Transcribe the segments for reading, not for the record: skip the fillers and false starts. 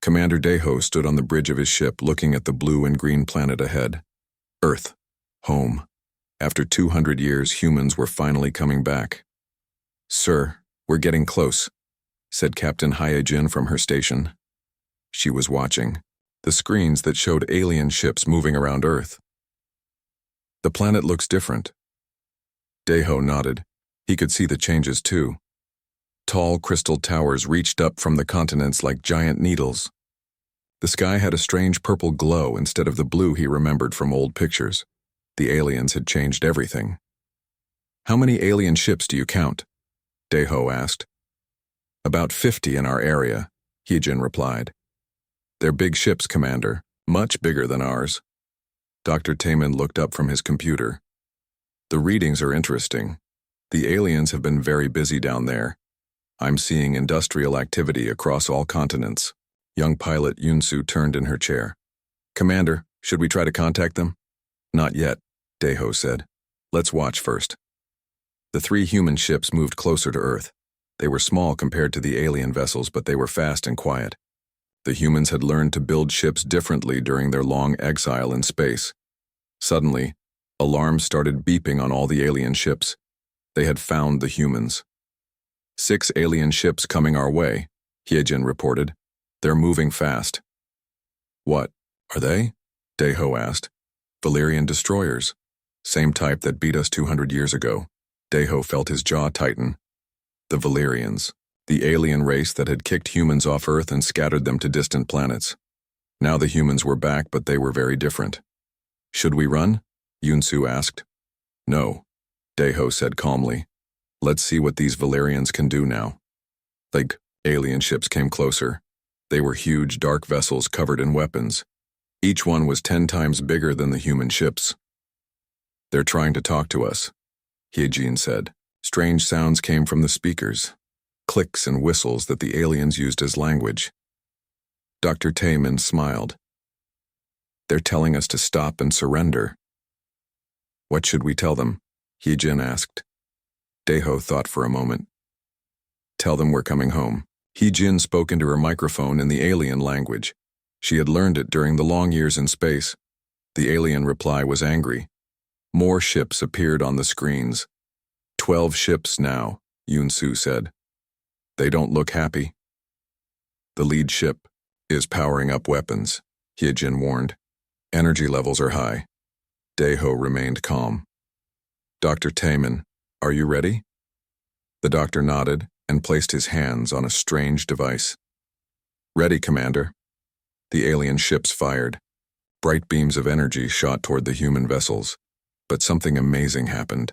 Commander Deho stood on the bridge of his ship looking at the blue and green planet ahead. Earth. Home. After 200 years, humans were finally coming back. "Sir, we're getting close," said Captain Hyejin from her station. She was watching the screens that showed alien ships moving around Earth. "The planet looks different." Deho nodded. He could see the changes too. Tall crystal towers reached up from the continents like giant needles. The sky had a strange purple glow instead of the blue he remembered from old pictures. The aliens had changed everything. "How many alien ships do you count?" Deho asked. "About 50 in our area," Hyejin replied. "They're big ships, Commander, much bigger than ours." Dr. Taman looked up from his computer. "The readings are interesting. The aliens have been very busy down there. I'm seeing industrial activity across all continents." Young pilot Yunsu turned in her chair. "Commander, should we try to contact them?" "Not yet," Deho said. "Let's watch first." The 3 human ships moved closer to Earth. They were small compared to the alien vessels, but they were fast and quiet. The humans had learned to build ships differently during their long exile in space. Suddenly, alarms started beeping on all the alien ships. They had found the humans. 6 alien ships coming our way, Hyejin reported. "They're moving fast." "What are they?" Deho asked. "Valerian destroyers. Same type that beat us 200 years ago." Deho felt his jaw tighten. The Valerians, the alien race that had kicked humans off Earth and scattered them to distant planets. Now the humans were back, but they were very different. "Should we run?" Yunsu asked. "No," Deho said calmly. "Let's see what these Valerians can do now." Like, alien ships came closer. They were huge, dark vessels covered in weapons. Each one was 10 times bigger than the human ships. "They're trying to talk to us," Hyejin said. Strange sounds came from the speakers, clicks and whistles that the aliens used as language. Dr. Taman smiled. "They're telling us to stop and surrender." "What should we tell them?" Hyejin asked. Deho thought for a moment. "Tell them we're coming home." Hyejin spoke into her microphone in the alien language. She had learned it during the long years in space. The alien reply was angry. More ships appeared on the screens. 12 ships now, Yunsu said. "They don't look happy." "The lead ship is powering up weapons," Hyejin warned. "Energy levels are high." Deho remained calm. "Dr. Taman, are you ready?" The doctor nodded and placed his hands on a strange device. "Ready, Commander." The alien ships fired. Bright beams of energy shot toward the human vessels. But something amazing happened.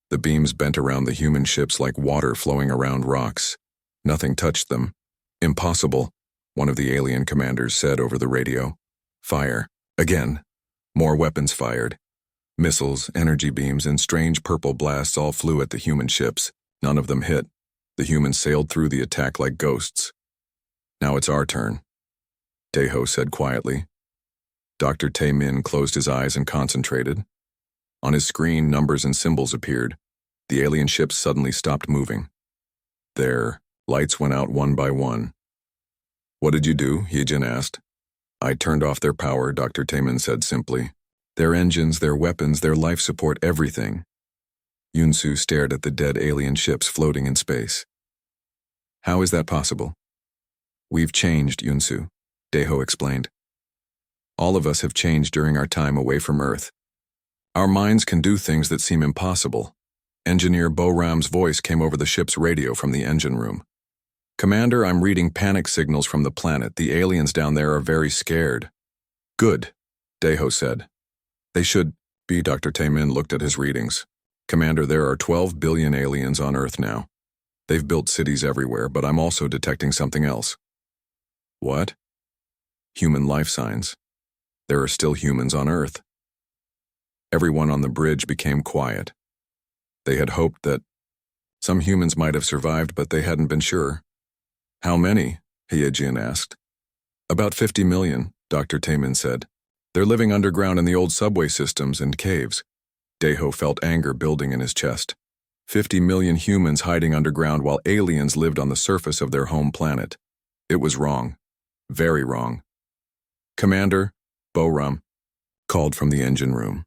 The beams bent around the human ships like water flowing around rocks. Nothing touched them. "Impossible," one of the alien commanders said over the radio. "Fire. Again." More weapons fired. Missiles, energy beams, and strange purple blasts all flew at the human ships. None of them hit. The humans sailed through the attack like ghosts. "Now it's our turn," Deho said quietly. Dr. Taemin closed his eyes and concentrated. On his screen, numbers and symbols appeared. The alien ships suddenly stopped moving. Their lights went out one by one. "What did you do?" Hyejin asked. "I turned off their power," Dr. Taemin said simply. "Their engines, their weapons, their life support, everything." Yunsu stared at the dead alien ships floating in space. "How is that possible?" "We've changed, Yunsu," Deho explained. "All of us have changed during our time away from Earth. Our minds can do things that seem impossible." Engineer Boram's voice came over the ship's radio from the engine room. "Commander, I'm reading panic signals from the planet. The aliens down there are very scared." "Good," Deho said. "They should be." Dr. Taemin looked at his readings. "Commander, there are 12 billion aliens on Earth now. They've built cities everywhere, but I'm also detecting something else." "What?" "Human life signs. There are still humans on Earth." Everyone on the bridge became quiet. They had hoped that some humans might have survived, but they hadn't been sure. "How many?" Hyejin asked. "About 50 million, Dr. Taemin said. They're living underground in the old subway systems and caves." Deho felt anger building in his chest. 50 million humans hiding underground while aliens lived on the surface of their home planet. It was wrong. Very wrong. Commander, Boram called from the engine room.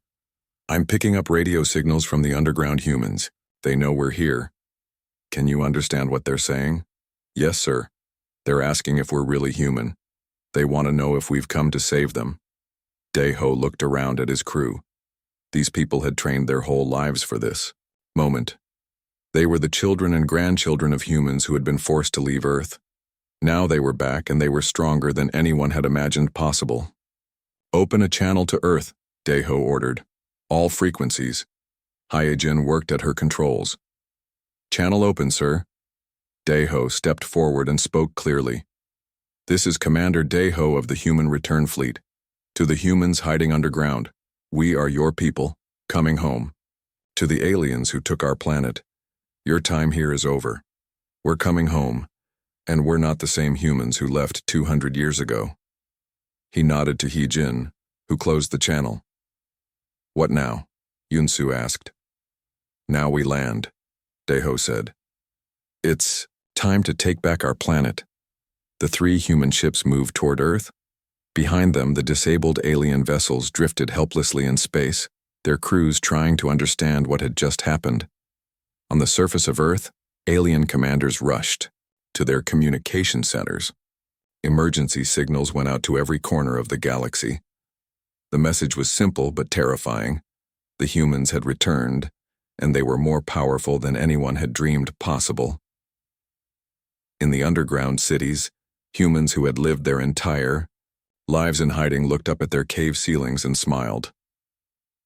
I'm picking up radio signals from the underground humans. They know we're here. Can you understand what they're saying? Yes, sir. They're asking if we're really human. They want to know if we've come to save them. Deho looked around at his crew. These people had trained their whole lives for this moment. They were the children and grandchildren of humans who had been forced to leave Earth. Now they were back, and they were stronger than anyone had imagined possible. Open a channel to Earth, Deho ordered. All frequencies. Hyejin worked at her controls. Channel open, sir. Deho stepped forward and spoke clearly. This is Commander Deho of the Human Return Fleet. To the humans hiding underground, we are your people, coming home. To the aliens who took our planet, your time here is over. We're coming home, and we're not the same humans who left 200 years ago. He nodded to Hyejin, who closed the channel. What now? Yunsu asked. Now we land, Deho said. It's time to take back our planet. The 3 human ships moved toward Earth. Behind them, the disabled alien vessels drifted helplessly in space, their crews trying to understand what had just happened. On the surface of Earth, alien commanders rushed to their communication centers. Emergency signals went out to every corner of the galaxy. The message was simple but terrifying. The humans had returned, and they were more powerful than anyone had dreamed possible. In the underground cities, humans who had lived their entire lives in hiding looked up at their cave ceilings and smiled.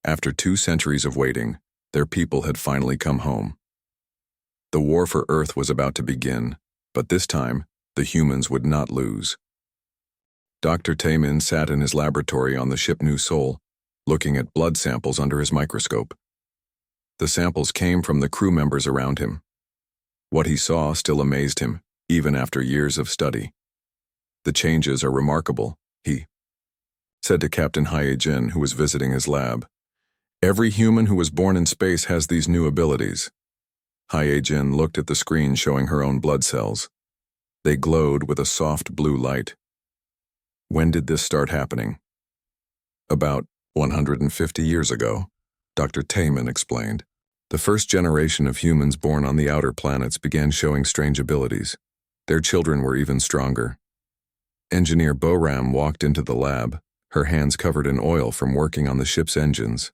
After 2 centuries of waiting, their people had finally come home. The war for Earth was about to begin, but this time, the humans would not lose. Dr. Taemin sat in his laboratory on the ship New Sol, looking at blood samples under his microscope. The samples came from the crew members around him. What he saw still amazed him, even after years of study. The changes are remarkable, he said to Captain Hyejin, who was visiting his lab. Every human who was born in space has these new abilities. Hyejin looked at the screen showing her own blood cells. They glowed with a soft blue light. When did this start happening? About 150 years ago, Dr. Taemin explained. The first generation of humans born on the outer planets began showing strange abilities. Their children were even stronger. Engineer Boram walked into the lab, her hands covered in oil from working on the ship's engines.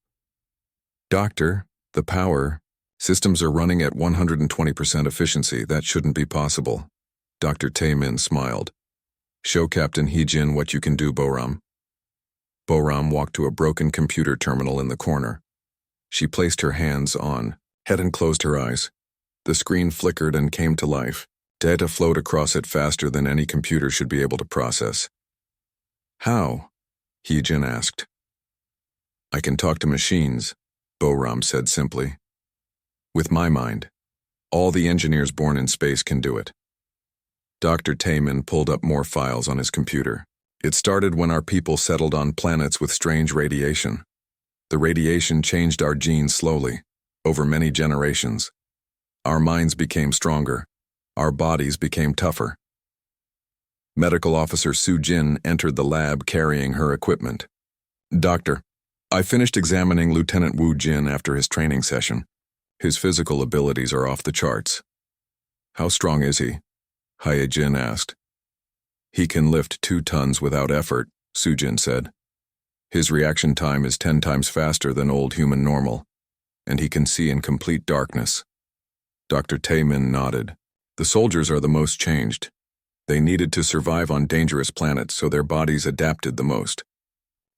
Doctor, the power systems are running at 120% efficiency. That shouldn't be possible. Dr. Taemin smiled. Show Captain Hyejin what you can do, Boram. Boram walked to a broken computer terminal in the corner. She placed her hands on head and closed her eyes. The screen flickered and came to life. Data flowed across it faster than any computer should be able to process. How? Hyejin asked. I can talk to machines, Boram said simply. With my mind. All the engineers born in space can do it. Dr. Taemin pulled up more files on his computer. It started when our people settled on planets with strange radiation. The radiation changed our genes slowly, over many generations. Our minds became stronger. Our bodies became tougher. Medical Officer Su Jin entered the lab carrying her equipment. Doctor, I finished examining Lieutenant Wu Jin after his training session. His physical abilities are off the charts. How strong is he? Hyejin asked. He can lift 2 tons without effort, Sujin said. His reaction time is 10 times faster than old human normal, and he can see in complete darkness. Dr. Taemin nodded. The soldiers are the most changed. They needed to survive on dangerous planets, so their bodies adapted the most.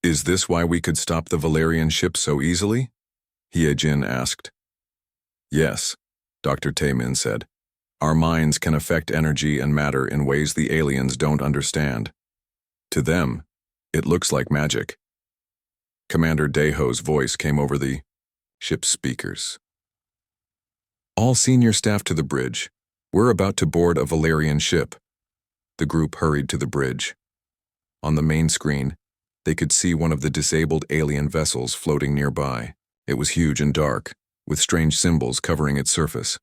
Is this why we could stop the Valerian ship so easily? Hyejin asked. Yes, Dr. Taemin said. Our minds can affect energy and matter in ways the aliens don't understand. To them, it looks like magic. Commander Deho's voice came over the ship's speakers. All senior staff to the bridge. We're about to board a Valerian ship. The group hurried to the bridge. On the main screen, they could see one of the disabled alien vessels floating nearby. It was huge and dark, with strange symbols covering its surface.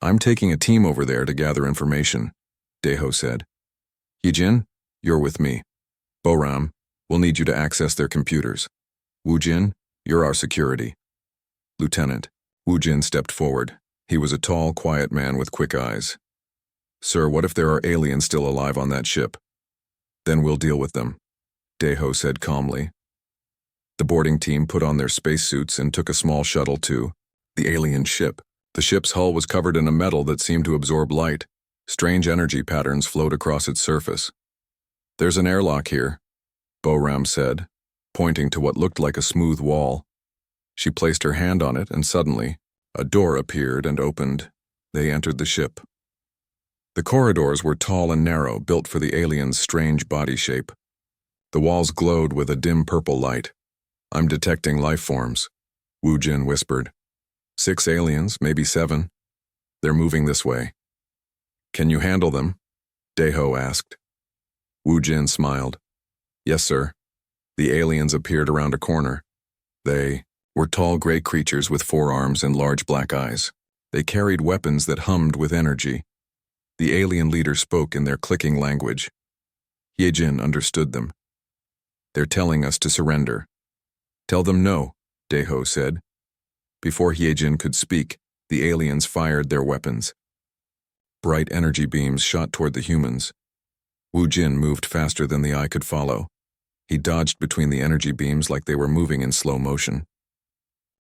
I'm taking a team over there to gather information, Deho said. Hyejin, You're with me. Boram, we'll need you to access their computers. Wu Jin, you're our security. Lieutenant. Wu Jin stepped forward. He was a tall, quiet man with quick eyes. Sir, what if there are aliens still alive on that ship? Then we'll deal with them, Daeho said calmly. The boarding team put on their spacesuits and took a small shuttle to the alien ship. The ship's hull was covered in a metal that seemed to absorb light. Strange energy patterns flowed across its surface. There's an airlock here, Boram said, pointing to what looked like a smooth wall. She placed her hand on it, and suddenly, a door appeared and opened. They entered the ship. The corridors were tall and narrow, built for the alien's strange body shape. The walls glowed with a dim purple light. I'm detecting life forms, Wu Jin whispered. 6 aliens, maybe 7. They're moving this way. Can you handle them? Daeho asked. Wu Jin smiled. Yes, sir. The aliens appeared around a corner. They were tall gray creatures with 4 arms and large black eyes. They carried weapons that hummed with energy. The alien leader spoke in their clicking language. Ye-Jin understood them. They're telling us to surrender. Tell them no, Daeho said. Before Ye-Jin could speak, the aliens fired their weapons. Bright energy beams shot toward the humans. Wu Jin moved faster than the eye could follow. He dodged between the energy beams like they were moving in slow motion.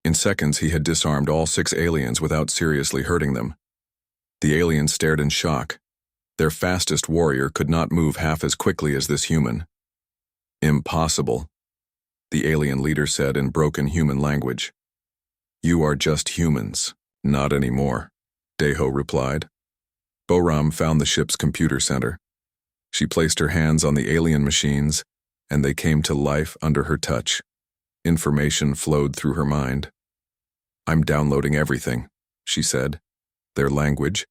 In seconds, he had disarmed all 6 aliens without seriously hurting them. The aliens stared in shock. Their fastest warrior could not move half as quickly as this human. Impossible, the alien leader said in broken human language. You are just humans, not anymore, Daeho replied. Boram found the ship's computer center. She placed her hands on the alien machines, and they came to life under her touch. Information flowed through her mind. I'm downloading everything, she said. Their language,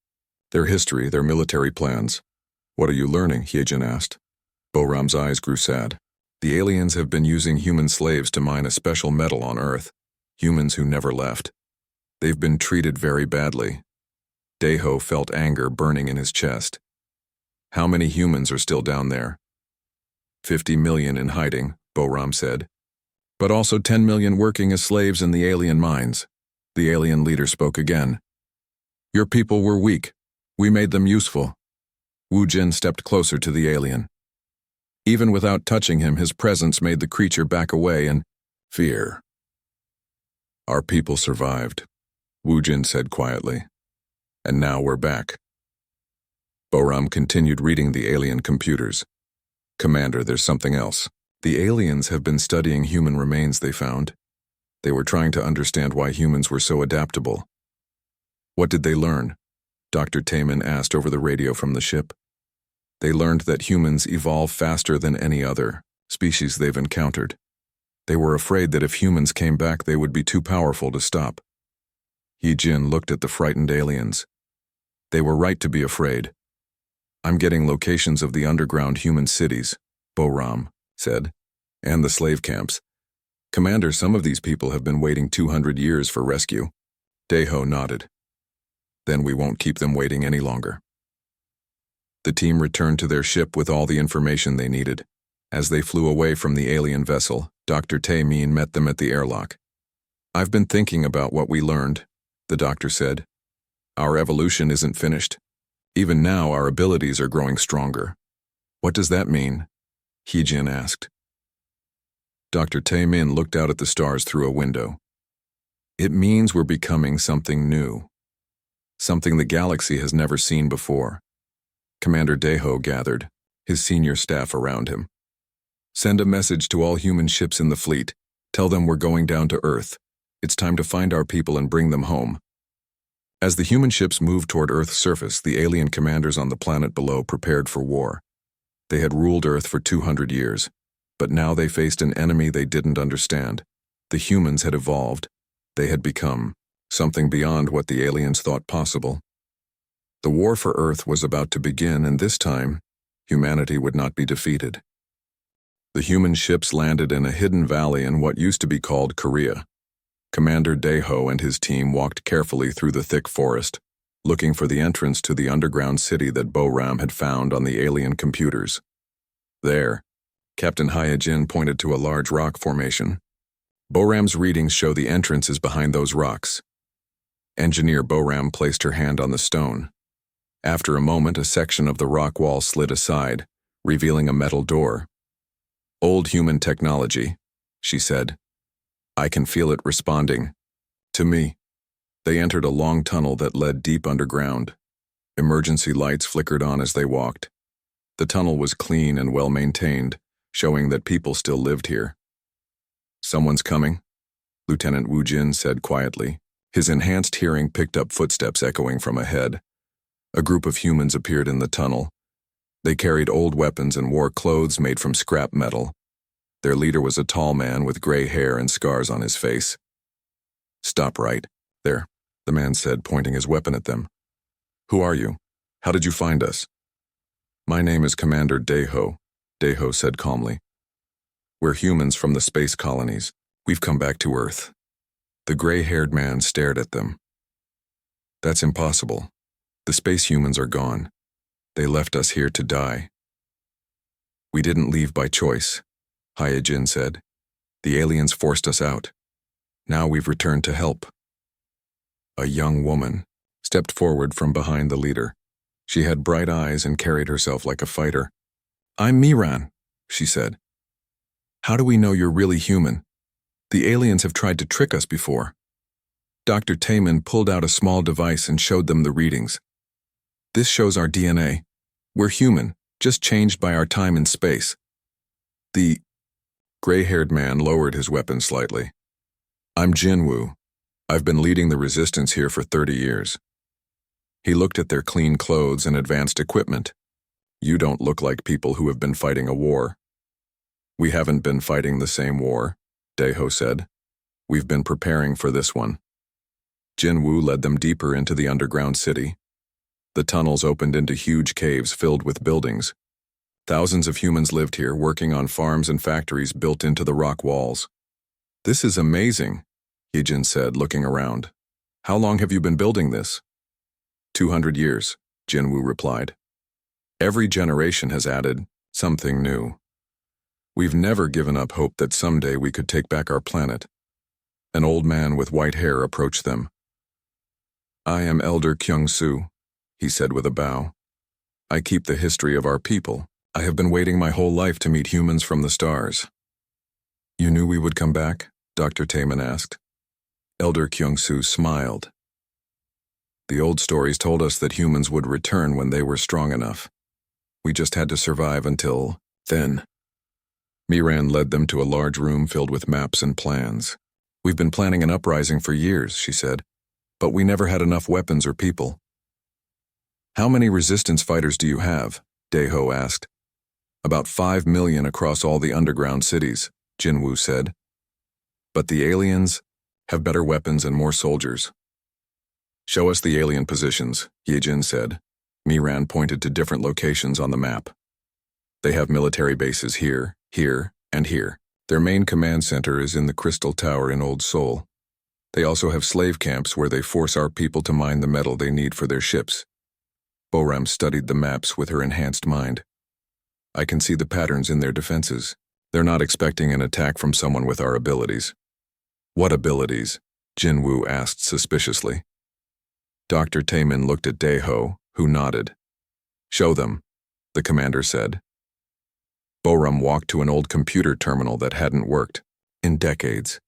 their history, their military plans. What are you learning? Ye-Jin asked. Boram's eyes grew sad. The aliens have been using human slaves to mine a special metal on Earth. Humans who never left. They've been treated very badly. Daeho felt anger burning in his chest. How many humans are still down there? 50 million in hiding, Boram said. But also 10 million working as slaves in the alien mines. The alien leader spoke again. Your people were weak. We made them useful. Wu Jin stepped closer to the alien. Even without touching him, his presence made the creature back away in fear. Our people survived, Wu Jin said quietly. And now we're back. Boram continued reading the alien computers. Commander, there's something else. The aliens have been studying human remains they found. They were trying to understand why humans were so adaptable. What did they learn? Dr. Taemin asked over the radio from the ship. They learned that humans evolve faster than any other species they've encountered. They were afraid that if humans came back, they would be too powerful to stop. Ye-Jin looked at the frightened aliens. They were right to be afraid. I'm getting locations of the underground human cities, Boram said, and the slave camps. Commander, some of these people have been waiting 200 years for rescue. Daeho nodded. Then we won't keep them waiting any longer. The team returned to their ship with all the information they needed. As they flew away from the alien vessel, Dr. Taemin met them at the airlock. I've been thinking about what we learned, the doctor said. Our evolution isn't finished. Even now, our abilities are growing stronger. What does that mean? Ye-Jin asked. Dr. Taemin looked out at the stars through a window. It means we're becoming something new. Something the galaxy has never seen before. Commander Daeho gathered, his senior staff around him. Send a message to all human ships in the fleet. Tell them we're going down to Earth. It's time to find our people and bring them home. As the human ships moved toward Earth's surface, the alien commanders on the planet below prepared for war. They had ruled Earth for 200 years, but now they faced an enemy they didn't understand. The humans had evolved. They had become something beyond what the aliens thought possible. The war for Earth was about to begin, and this time, humanity would not be defeated. The human ships landed in a hidden valley in what used to be called Korea. Commander Daeho and his team walked carefully through the thick forest, looking for the entrance to the underground city that Boram had found on the alien computers. There. Captain Hyojin pointed to a large rock formation. Boram's readings show the entrance is behind those rocks. Engineer Boram placed her hand on the stone. After a moment, a section of the rock wall slid aside, revealing a metal door. Old human technology, she said. I can feel it responding. To me. They entered a long tunnel that led deep underground. Emergency lights flickered on as they walked. The tunnel was clean and well-maintained, showing that people still lived here. Someone's coming, Lieutenant Wu Jin said quietly. His enhanced hearing picked up footsteps echoing from ahead. A group of humans appeared in the tunnel. They carried old weapons and wore clothes made from scrap metal. Their leader was a tall man with gray hair and scars on his face. Stop right there, the man said, pointing his weapon at them. Who are you? How did you find us? My name is Commander Deho, Deho said calmly. We're humans from the space colonies. We've come back to Earth. The gray-haired man stared at them. That's impossible. The space humans are gone. They left us here to die. We didn't leave by choice, Hyojin said. The aliens forced us out. Now we've returned to help. A young woman stepped forward from behind the leader. She had bright eyes and carried herself like a fighter. I'm Miran, she said. How do we know you're really human? The aliens have tried to trick us before. Dr. Taman pulled out a small device and showed them the readings. This shows our DNA. We're human, just changed by our time in space. The gray-haired man lowered his weapon slightly. I'm Jinwoo. I've been leading the resistance here for 30 years. He looked at their clean clothes and advanced equipment. You don't look like people who have been fighting a war. We haven't been fighting the same war, Deho said. We've been preparing for this one. Jinwoo led them deeper into the underground city. The tunnels opened into huge caves filled with buildings. Thousands of humans lived here, working on farms and factories built into the rock walls. This is amazing, Hyojin said, looking around. How long have you been building this? 200 years, Jinwoo replied. Every generation has added something new. We've never given up hope that someday we could take back our planet. An old man with white hair approached them. I am Elder Kyung-soo, he said with a bow. I keep the history of our people. I have been waiting my whole life to meet humans from the stars. You knew we would come back? Dr. Taman asked. Elder Kyung-soo smiled. The old stories told us that humans would return when they were strong enough. We just had to survive until then. Miran led them to a large room filled with maps and plans. We've been planning an uprising for years, she said, but we never had enough weapons or people. How many resistance fighters do you have? Deho asked. About 5 million across all the underground cities, Jinwoo said. But the aliens have better weapons and more soldiers. Show us the alien positions, Hyojin said. Miran pointed to different locations on the map. They have military bases here, here, and here. Their main command center is in the Crystal Tower in Old Seoul. They also have slave camps where they force our people to mine the metal they need for their ships. Boram studied the maps with her enhanced mind. I can see the patterns in their defenses. They're not expecting an attack from someone with our abilities. What abilities? Jinwoo asked suspiciously. Dr. Taman looked at Deho, who nodded. Show them, the commander said. Boram walked to an old computer terminal that hadn't worked in decades.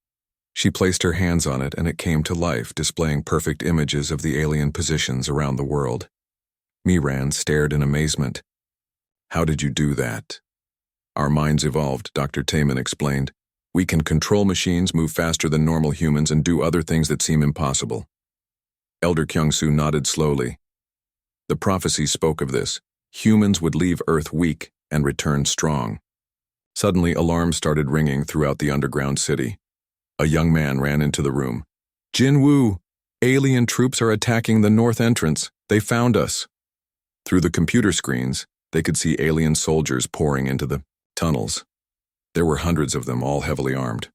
She placed her hands on it and it came to life, displaying perfect images of the alien positions around the world. Miran stared in amazement. How did you do that? Our minds evolved, Dr. Taman explained. We can control machines, move faster than normal humans, and do other things that seem impossible. Elder Kyung-soo nodded slowly. The prophecy spoke of this. Humans would leave Earth weak and return strong. Suddenly, alarms started ringing throughout the underground city. A young man ran into the room. Jinwoo! Alien troops are attacking the north entrance. They found us. Through the computer screens, they could see alien soldiers pouring into the tunnels. There were hundreds of them, all heavily armed.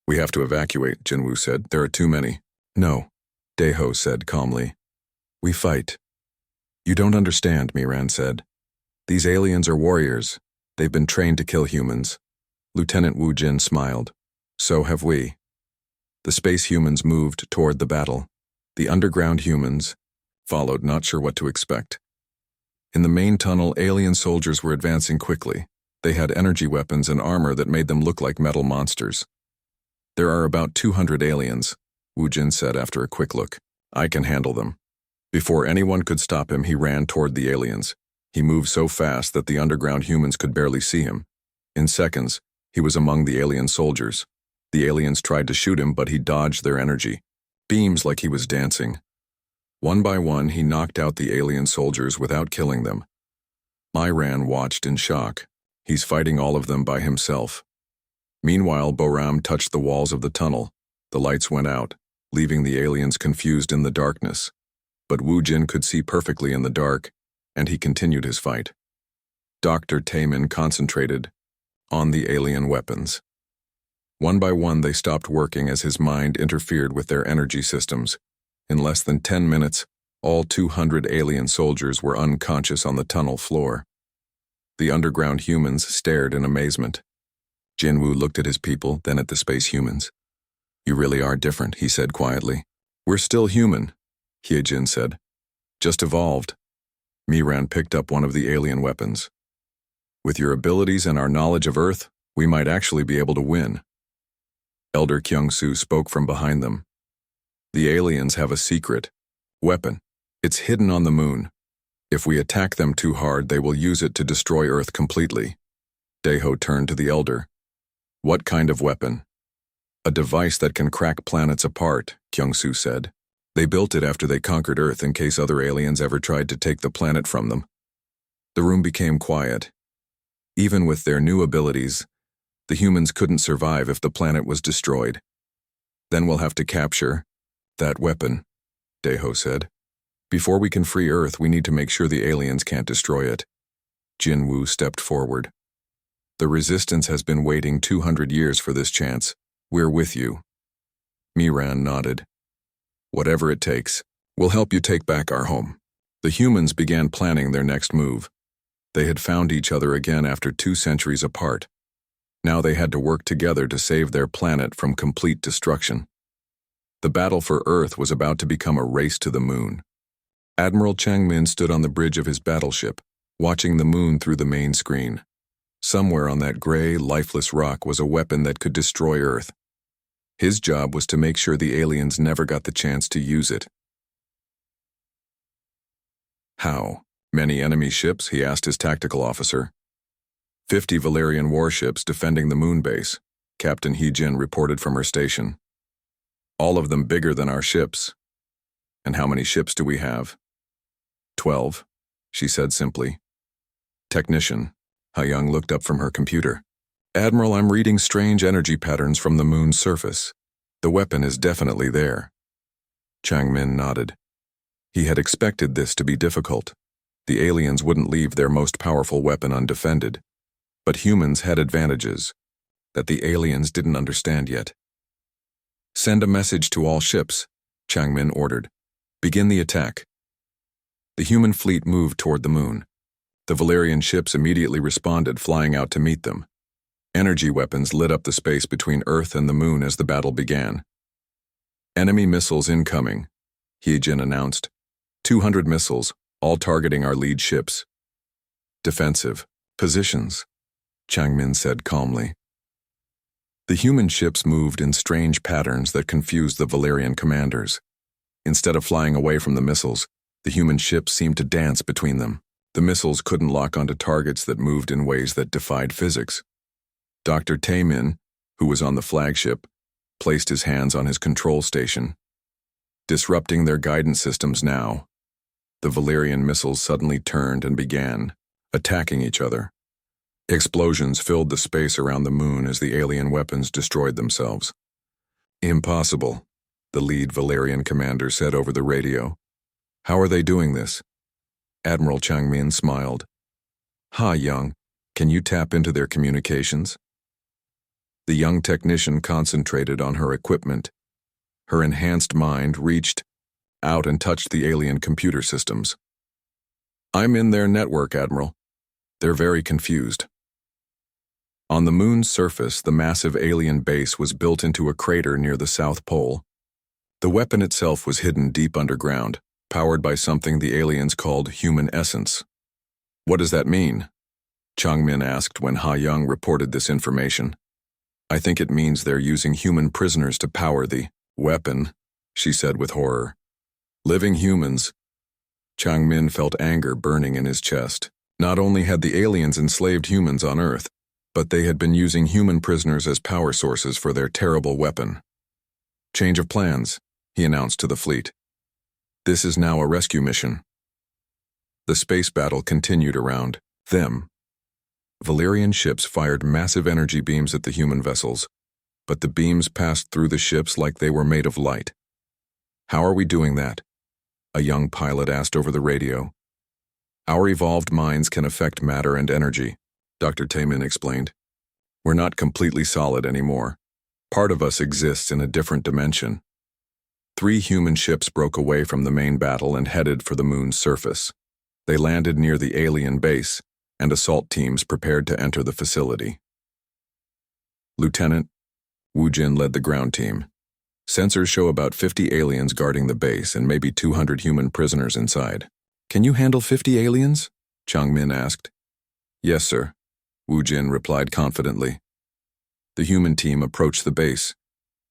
We have to evacuate, Jinwoo said. There are too many. No, Deho said calmly. We fight. You don't understand, Miran said. These aliens are warriors. They've been trained to kill humans. Lieutenant Wu Jin smiled. So have we. The space humans moved toward the battle. The underground humans followed, not sure what to expect. In the main tunnel, alien soldiers were advancing quickly. They had energy weapons and armor that made them look like metal monsters. There are about 200 aliens, Wu Jin said after a quick look. I can handle them. Before anyone could stop him, he ran toward the aliens. He moved so fast that the underground humans could barely see him. In seconds, he was among the alien soldiers. The aliens tried to shoot him, but he dodged their energy. Beams like he was dancing. One by one, he knocked out the alien soldiers without killing them. Myran watched in shock. He's fighting all of them by himself. Meanwhile, Boram touched the walls of the tunnel. The lights went out, leaving the aliens confused in the darkness. But Wu Jin could see perfectly in the dark, and he continued his fight. Dr. Taemin concentrated on the alien weapons. One by one, they stopped working as his mind interfered with their energy systems. In less than 10 minutes, all 200 alien soldiers were unconscious on the tunnel floor. The underground humans stared in amazement. Jinwoo looked at his people, then at the space humans. You really are different, he said quietly. We're still human, Hyejin said. Just evolved. Miran picked up one of the alien weapons. With your abilities and our knowledge of Earth, we might actually be able to win. Elder Kyung-soo spoke from behind them. The aliens have a secret weapon. It's hidden on the moon. If we attack them too hard, they will use it to destroy Earth completely. Daeho turned to the elder. What kind of weapon? A device that can crack planets apart, Kyung-soo said. They built it after they conquered Earth in case other aliens ever tried to take the planet from them. The room became quiet. Even with their new abilities, the humans couldn't survive if the planet was destroyed. Then we'll have to capture that weapon, Daeho said. Before we can free Earth, we need to make sure the aliens can't destroy it. Jinwoo stepped forward. The Resistance has been waiting 200 years for this chance. We're with you. Miran nodded. Whatever it takes, we'll help you take back our home. The humans began planning their next move. They had found each other again after 2 centuries apart. Now they had to work together to save their planet from complete destruction. The battle for Earth was about to become a race to the moon. Admiral Changmin stood on the bridge of his battleship, watching the moon through the main screen. Somewhere on that gray, lifeless rock was a weapon that could destroy Earth. His job was to make sure the aliens never got the chance to use it. How? Many enemy ships? He asked his tactical officer. 50 Valerian warships defending the moon base, Captain Hyejin reported from her station. All of them bigger than our ships. And how many ships do we have? 12, she said simply. Technician. Ha-young looked up from her computer. Admiral, I'm reading strange energy patterns from the moon's surface. The weapon is definitely there. Changmin nodded. He had expected this to be difficult. The aliens wouldn't leave their most powerful weapon undefended. But humans had advantages that the aliens didn't understand yet. Send a message to all ships, Changmin ordered. Begin the attack. The human fleet moved toward the moon. The Valerian ships immediately responded, flying out to meet them. Energy weapons lit up the space between Earth and the moon as the battle began. Enemy missiles incoming, Hyejin announced. 200 missiles, all targeting our lead ships. Defensive positions, Changmin said calmly. The human ships moved in strange patterns that confused the Valerian commanders. Instead of flying away from the missiles, the human ships seemed to dance between them. The missiles couldn't lock onto targets that moved in ways that defied physics. Dr. Taemin, who was on the flagship, placed his hands on his control station. Disrupting their guidance systems now, the Valerian missiles suddenly turned and began attacking each other. Explosions filled the space around the moon as the alien weapons destroyed themselves. Impossible, the lead Valerian commander said over the radio. How are they doing this? Admiral Changmin smiled. Ha-young, can you tap into their communications? The young technician concentrated on her equipment. Her enhanced mind reached out and touched the alien computer systems. I'm in their network, Admiral. They're very confused. On the moon's surface, the massive alien base was built into a crater near the South Pole. The weapon itself was hidden deep underground, powered by something the aliens called human essence. What does that mean? Changmin asked when Ha Young reported this information. I think it means they're using human prisoners to power the weapon, she said with horror. Living humans. Changmin felt anger burning in his chest. Not only had the aliens enslaved humans on Earth, but they had been using human prisoners as power sources for their terrible weapon. Change of plans, he announced to the fleet. This is now a rescue mission. The space battle continued around them. Valerian ships fired massive energy beams at the human vessels, but the beams passed through the ships like they were made of light. How are we doing that? A young pilot asked over the radio. Our evolved minds can affect matter and energy, Dr. Taemin explained. We're not completely solid anymore. Part of us exists in a different dimension. 3 human ships broke away from the main battle and headed for the moon's surface. They landed near the alien base, and assault teams prepared to enter the facility. Lieutenant Wu Jin led the ground team. Sensors show about 50 aliens guarding the base and maybe 200 human prisoners inside. Can you handle 50 aliens? Changmin asked. Yes, sir, Wu Jin replied confidently. The human team approached the base.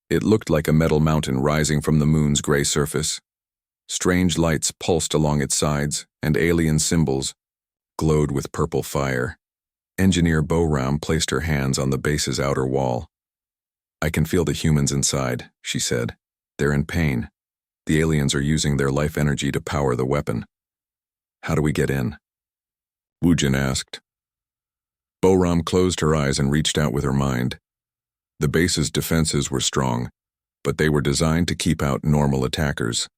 It looked like a metal mountain rising from the moon's gray surface. Strange lights pulsed along its sides, and alien symbols glowed with purple fire. Engineer Bo-Ram placed her hands on the base's outer wall. I can feel the humans inside, she said. They're in pain. The aliens are using their life energy to power the weapon. How do we get in? Wu Jin asked. Bo-Ram closed her eyes and reached out with her mind. The base's defenses were strong, but they were designed to keep out normal attackers.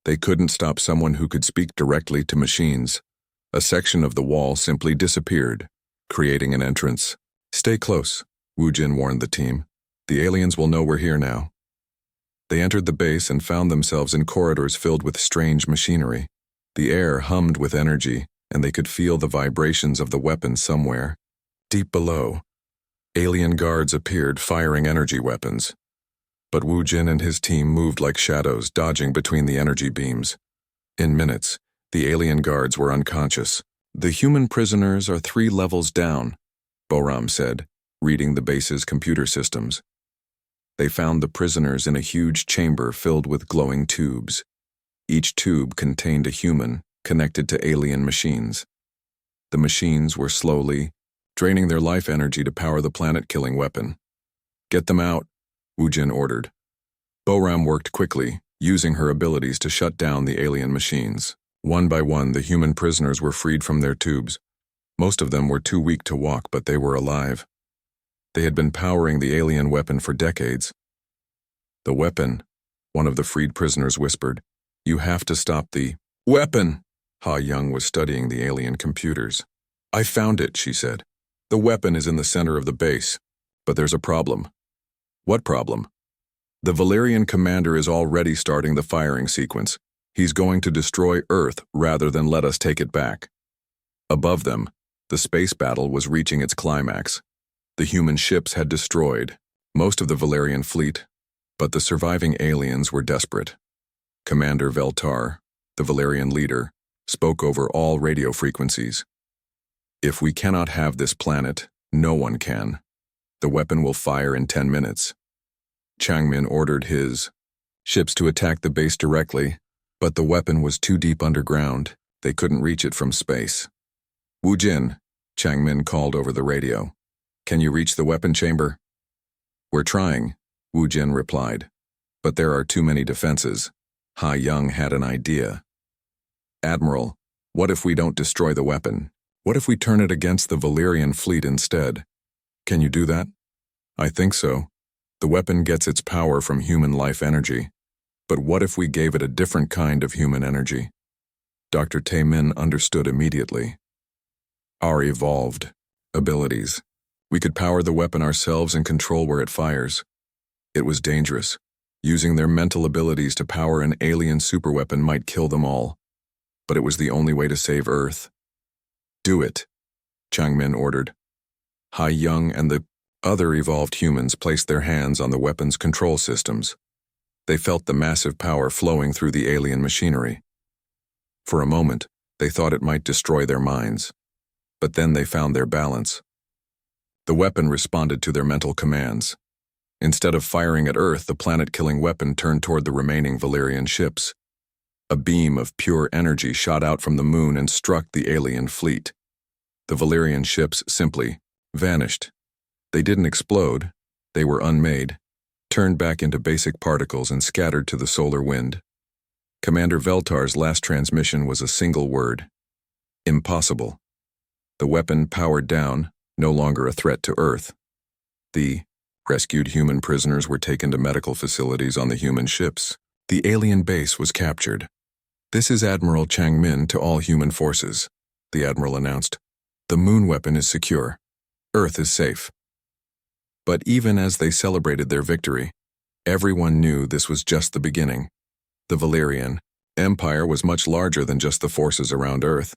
They couldn't stop someone who could speak directly to machines. A section of the wall simply disappeared, creating an entrance. Stay close, Wu Jin warned the team. The aliens will know we're here now. They entered the base and found themselves in corridors filled with strange machinery. The air hummed with energy, and they could feel the vibrations of the weapon somewhere. Deep below, alien guards appeared firing energy weapons. But Wu Jin and his team moved like shadows, dodging between the energy beams. In minutes, the alien guards were unconscious. The human prisoners are 3 levels down, Bo-Ram said, reading the base's computer systems. They found the prisoners in a huge chamber filled with glowing tubes. Each tube contained a human connected to alien machines. The machines were slowly draining their life energy to power the planet-killing weapon. Get them out, Wu Jin ordered. Bo-Ram worked quickly, using her abilities to shut down the alien machines. One by one, the human prisoners were freed from their tubes. Most of them were too weak to walk, but they were alive. They had been powering the alien weapon for decades. The weapon, one of the freed prisoners whispered. You have to stop the weapon. Ha Young was studying the alien computers. I found it, she said. The weapon is in the center of the base, but there's a problem. What problem? The Valerian commander is already starting the firing sequence. He's going to destroy Earth rather than let us take it back. Above them, the space battle was reaching its climax. The human ships had destroyed most of the Valerian fleet, but the surviving aliens were desperate. Commander Veltar, the Valerian leader, spoke over all radio frequencies. If we cannot have this planet, no one can. The weapon will fire in 10 minutes. Changmin ordered his ships to attack the base directly, but the weapon was too deep underground. They couldn't reach it from space. Wu Jin, Changmin called over the radio. Can you reach the weapon chamber? We're trying, Wu Jin replied. But there are too many defenses. Ha Young had an idea. Admiral, what if we don't destroy the weapon? What if we turn it against the Valerian fleet instead? Can you do that? I think so. The weapon gets its power from human life energy. But what if we gave it a different kind of human energy? Dr. Taemin understood immediately. Our evolved abilities. We could power the weapon ourselves and control where it fires. It was dangerous. Using their mental abilities to power an alien superweapon might kill them all. But it was the only way to save Earth. Do it, Changmin ordered. Hai Young and the other evolved humans placed their hands on the weapon's control systems. They felt the massive power flowing through the alien machinery. For a moment, they thought it might destroy their minds. But then they found their balance. The weapon responded to their mental commands. Instead of firing at Earth, the planet-killing weapon turned toward the remaining Valerian ships. A beam of pure energy shot out from the moon and struck the alien fleet. The Valerian ships simply vanished. They didn't explode, they were unmade, turned back into basic particles and scattered to the solar wind. Commander Veltar's last transmission was a single word: impossible. The weapon powered down, no longer a threat to Earth. The rescued human prisoners were taken to medical facilities on the human ships. The alien base was captured. "This is Admiral Chang Min to all human forces," the Admiral announced. "The moon weapon is secure. Earth is safe." But even as they celebrated their victory, everyone knew this was just the beginning. The Valerian Empire was much larger than just the forces around Earth.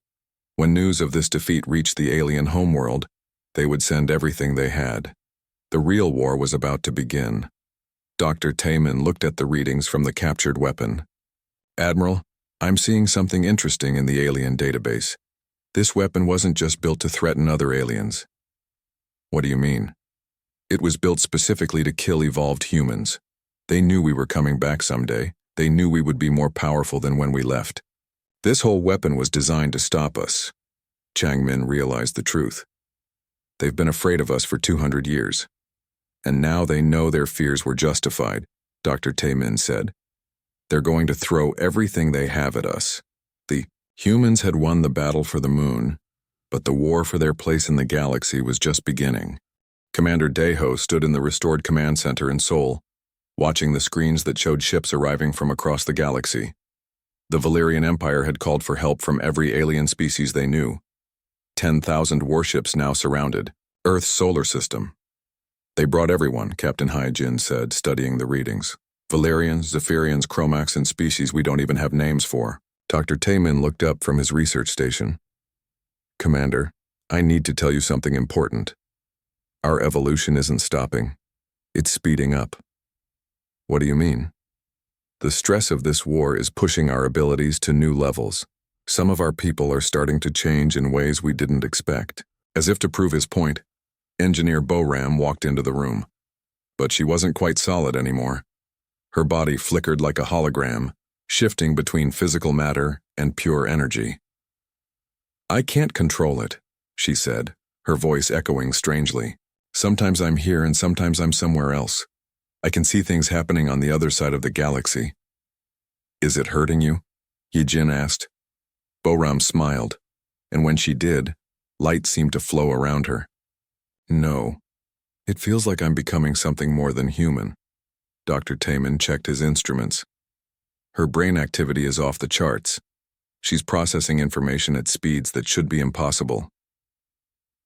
When news of this defeat reached the alien homeworld, they would send everything they had. The real war was about to begin. Dr. Taemin looked at the readings from the captured weapon. "Admiral, I'm seeing something interesting in the alien database. This weapon wasn't just built to threaten other aliens." "What do you mean?" "It was built specifically to kill evolved humans. They knew we were coming back someday. They knew we would be more powerful than when we left. This whole weapon was designed to stop us." Chang Min realized the truth. They've been afraid of us for 200 years. And now they know their fears were justified, Dr. Taemin said. They're going to throw everything they have at us. The humans had won the battle for the moon, but the war for their place in the galaxy was just beginning. Commander Daeho stood in the restored command center in Seoul, watching the screens that showed ships arriving from across the galaxy. The Valerian Empire had called for help from every alien species they knew. 10,000 warships now surrounded Earth's solar system. "They brought everyone," Captain Hyjin said, studying the readings. "Valerians, Zephyrians, Chromax, and species we don't even have names for." Dr. Taemin looked up from his research station. "Commander, I need to tell you something important. Our evolution isn't stopping. It's speeding up." "What do you mean?" "The stress of this war is pushing our abilities to new levels. Some of our people are starting to change in ways we didn't expect." As if to prove his point, Engineer Boram walked into the room. But she wasn't quite solid anymore. Her body flickered like a hologram, shifting between physical matter and pure energy. "I can't control it," she said, her voice echoing strangely. "Sometimes I'm here and sometimes I'm somewhere else. I can see things happening on the other side of the galaxy." "Is it hurting you?" Yijin asked. Boram smiled, and when she did, light seemed to flow around her. "No. It feels like I'm becoming something more than human." Dr. Taemin checked his instruments. "Her brain activity is off the charts. She's processing information at speeds that should be impossible."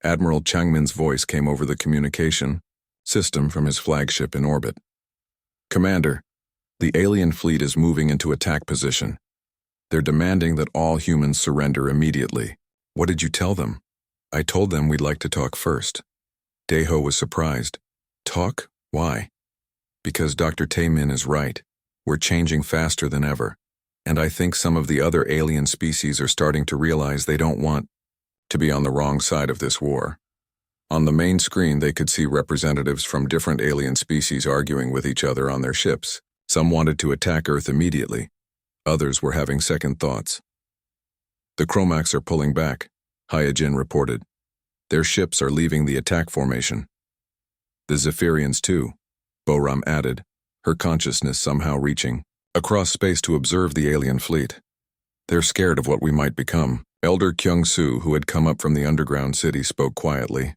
Admiral Changmin's voice came over the communication system from his flagship in orbit. "Commander, the alien fleet is moving into attack position. They're demanding that all humans surrender immediately." "What did you tell them?" "I told them we'd like to talk first." Daeho was surprised. "Talk? Why?" "Because Dr. Taemin is right. We're changing faster than ever. And I think some of the other alien species are starting to realize they don't want to be on the wrong side of this war." On the main screen, they could see representatives from different alien species arguing with each other on their ships. Some wanted to attack Earth immediately. Others were having second thoughts. "The Chromax are pulling back," Hyjin reported. "Their ships are leaving the attack formation." "The Zephyrians too," Boram added, her consciousness somehow reaching across space to observe the alien fleet. "They're scared of what we might become." Elder Kyung-soo, who had come up from the underground city, spoke quietly.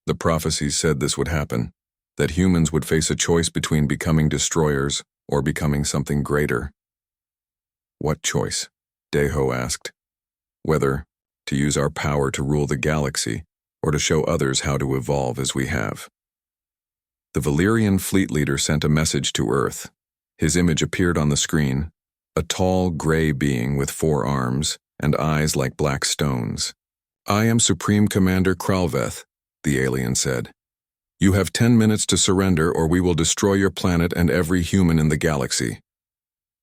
"The prophecies said this would happen, that humans would face a choice between becoming destroyers or becoming something greater." "What choice?" Daeho asked. "Whether to use our power to rule the galaxy or to show others how to evolve as we have." The Valerian fleet leader sent a message to Earth. His image appeared on the screen, a tall gray being with 4 arms and eyes like black stones. "I am Supreme Commander Kralveth. the alien said. You have 10 minutes to surrender or we will destroy your planet and every human in the galaxy.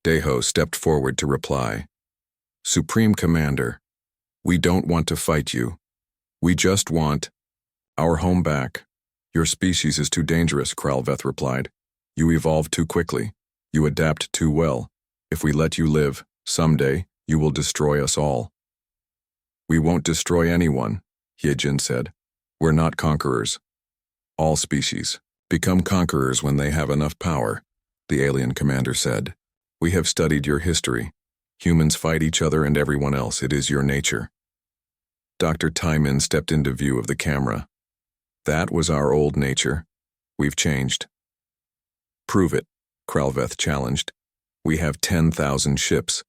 Deho stepped forward to reply. Supreme Commander, we don't want to fight you. We just want our home back. Your species is too dangerous, Kralveth replied. You evolve too quickly. You adapt too well. If we let you live, someday, you will destroy us all. We won't destroy anyone, Hyejin said. We're not conquerors. All species become conquerors when they have enough power, the alien commander said. We have studied your history. Humans fight each other and everyone else. It is your nature. Dr. Taimin stepped into view of the camera. That was our old nature. We've changed. Prove it, Kralveth challenged. We have 10,000 ships.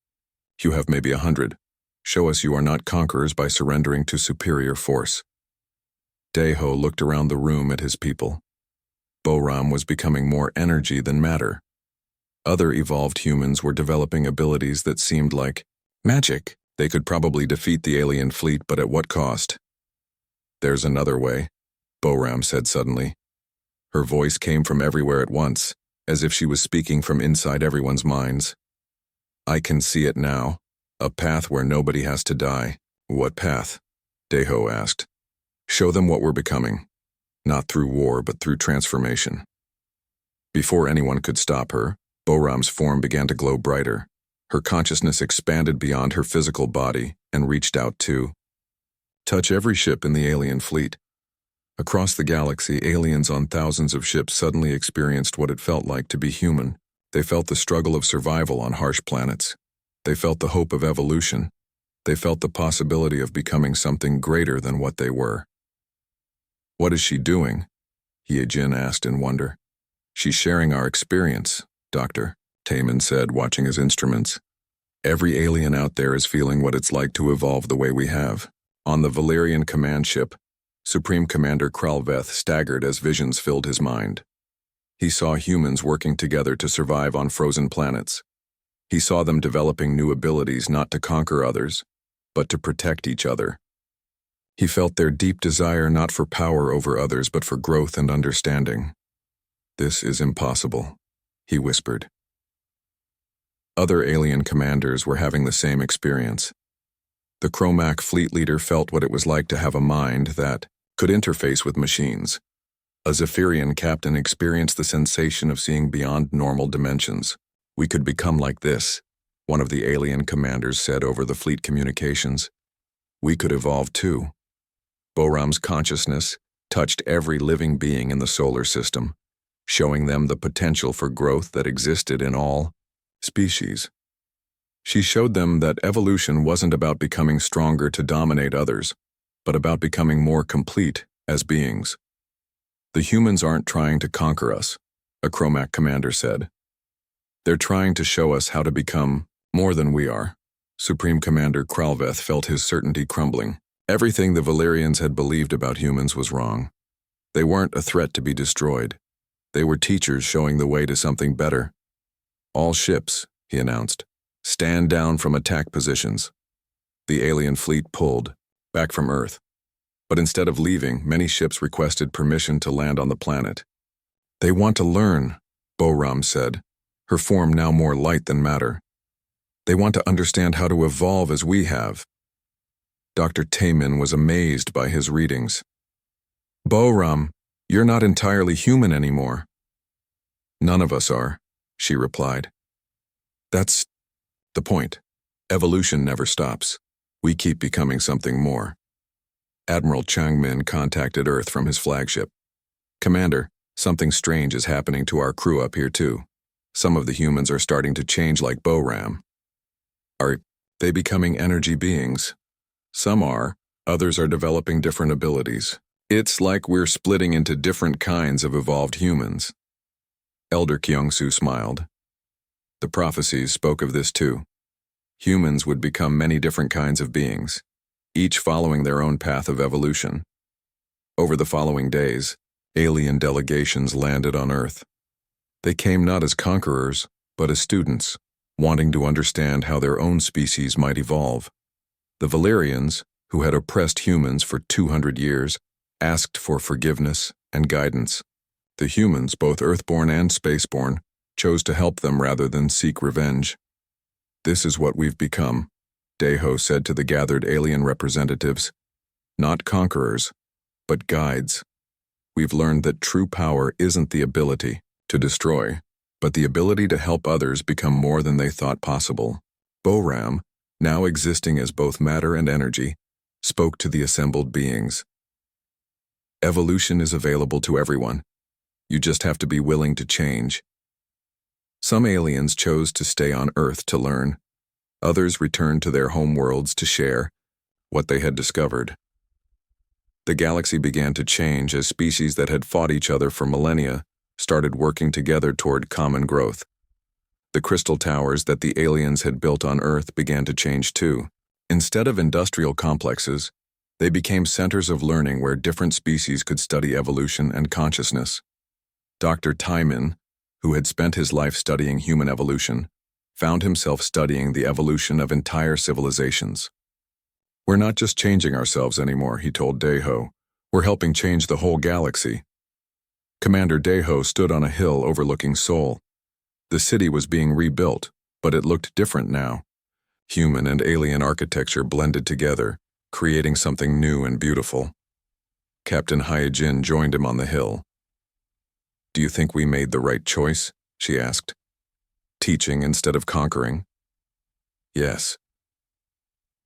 You have maybe 100. Show us you are not conquerors by surrendering to superior force. Deho looked around the room at his people. Boram was becoming more energy than matter. Other evolved humans were developing abilities that seemed like magic. They could probably defeat the alien fleet, but at what cost? There's another way, Boram said suddenly. Her voice came from everywhere at once, as if she was speaking from inside everyone's minds. I can see it now. A path where nobody has to die. What path? Deho asked. Show them what we're becoming. Not through war, but through transformation. Before anyone could stop her, Boram's form began to glow brighter. Her consciousness expanded beyond her physical body and reached out to touch every ship in the alien fleet. Across the galaxy, aliens on thousands of ships suddenly experienced what it felt like to be human. They felt the struggle of survival on harsh planets. They felt the hope of evolution. They felt the possibility of becoming something greater than what they were. What is she doing? Hyejin asked in wonder. She's sharing our experience, Doctor, Taimin said, watching his instruments. Every alien out there is feeling what it's like to evolve the way we have. On the Valerian command ship, Supreme Commander Kralveth staggered as visions filled his mind. He saw humans working together to survive on frozen planets. He saw them developing new abilities not to conquer others, but to protect each other. He felt their deep desire not for power over others, but for growth and understanding. This is impossible, he whispered. Other alien commanders were having the same experience. The Chromac fleet leader felt what it was like to have a mind that could interface with machines. A Zephyrian captain experienced the sensation of seeing beyond normal dimensions. We could become like this, one of the alien commanders said over the fleet communications. We could evolve too. Boram's consciousness touched every living being in the solar system, showing them the potential for growth that existed in all species. She showed them that evolution wasn't about becoming stronger to dominate others, but about becoming more complete as beings. The humans aren't trying to conquer us, a Chromac commander said. They're trying to show us how to become more than we are. Supreme Commander Kralveth felt his certainty crumbling. Everything the Valerians had believed about humans was wrong. They weren't a threat to be destroyed. They were teachers showing the way to something better. All ships, he announced, stand down from attack positions. The alien fleet pulled, back from Earth. But instead of leaving, many ships requested permission to land on the planet. They want to learn, Boram said, her form now more light than matter. They want to understand how to evolve as we have. Dr. Taimin was amazed by his readings. Boram, you're not entirely human anymore. None of us are, she replied. That's the point. Evolution never stops. We keep becoming something more. Admiral Changmin contacted Earth from his flagship. Commander, something strange is happening to our crew up here too. Some of the humans are starting to change like Boram. Are they becoming energy beings? Some are, others are developing different abilities. It's like we're splitting into different kinds of evolved humans. Elder Kyungsu smiled. The prophecies spoke of this too. Humans would become many different kinds of beings, each following their own path of evolution. Over the following days, alien delegations landed on Earth. They came not as conquerors, but as students, wanting to understand how their own species might evolve. The Valerians, who had oppressed humans for 200 years, asked for forgiveness and guidance. The humans, both Earthborn and Spaceborn, chose to help them rather than seek revenge. This is what we've become, Deho said to the gathered alien representatives. Not conquerors, but guides. We've learned that true power isn't the ability to destroy, but the ability to help others become more than they thought possible. Boram, now existing as both matter and energy, spoke to the assembled beings. Evolution is available to everyone. You just have to be willing to change. Some aliens chose to stay on Earth to learn. Others returned to their homeworlds to share what they had discovered. The galaxy began to change as species that had fought each other for millennia started working together toward common growth. The crystal towers that the aliens had built on Earth began to change too. Instead of industrial complexes, they became centers of learning where different species could study evolution and consciousness. Dr. Timon, who had spent his life studying human evolution, found himself studying the evolution of entire civilizations. We're not just changing ourselves anymore, he told Deho. We're helping change the whole galaxy. Commander Deho stood on a hill overlooking Seoul. The city was being rebuilt, but it looked different now. Human and alien architecture blended together, creating something new and beautiful. Captain Hyojin joined him on the hill. Do you think we made the right choice? She asked. Teaching instead of conquering? Yes.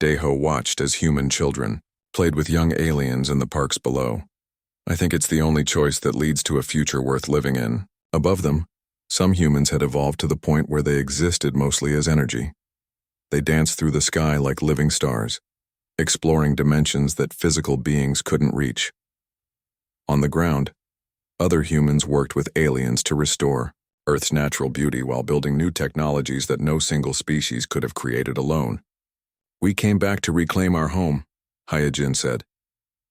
Deho watched as human children played with young aliens in the parks below. I think it's the only choice that leads to a future worth living in. Above them, some humans had evolved to the point where they existed mostly as energy. They danced through the sky like living stars, exploring dimensions that physical beings couldn't reach. On the ground, other humans worked with aliens to restore Earth's natural beauty while building new technologies that no single species could have created alone. We came back to reclaim our home, Hyojin said,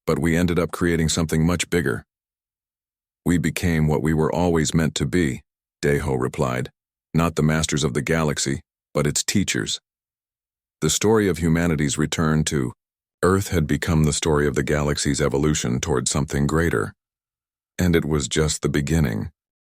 but we ended up creating something much bigger. We became what we were always meant to be, Deho replied, not the masters of the galaxy, but its teachers. The story of humanity's return to Earth had become the story of the galaxy's evolution toward something greater. And it was just the beginning.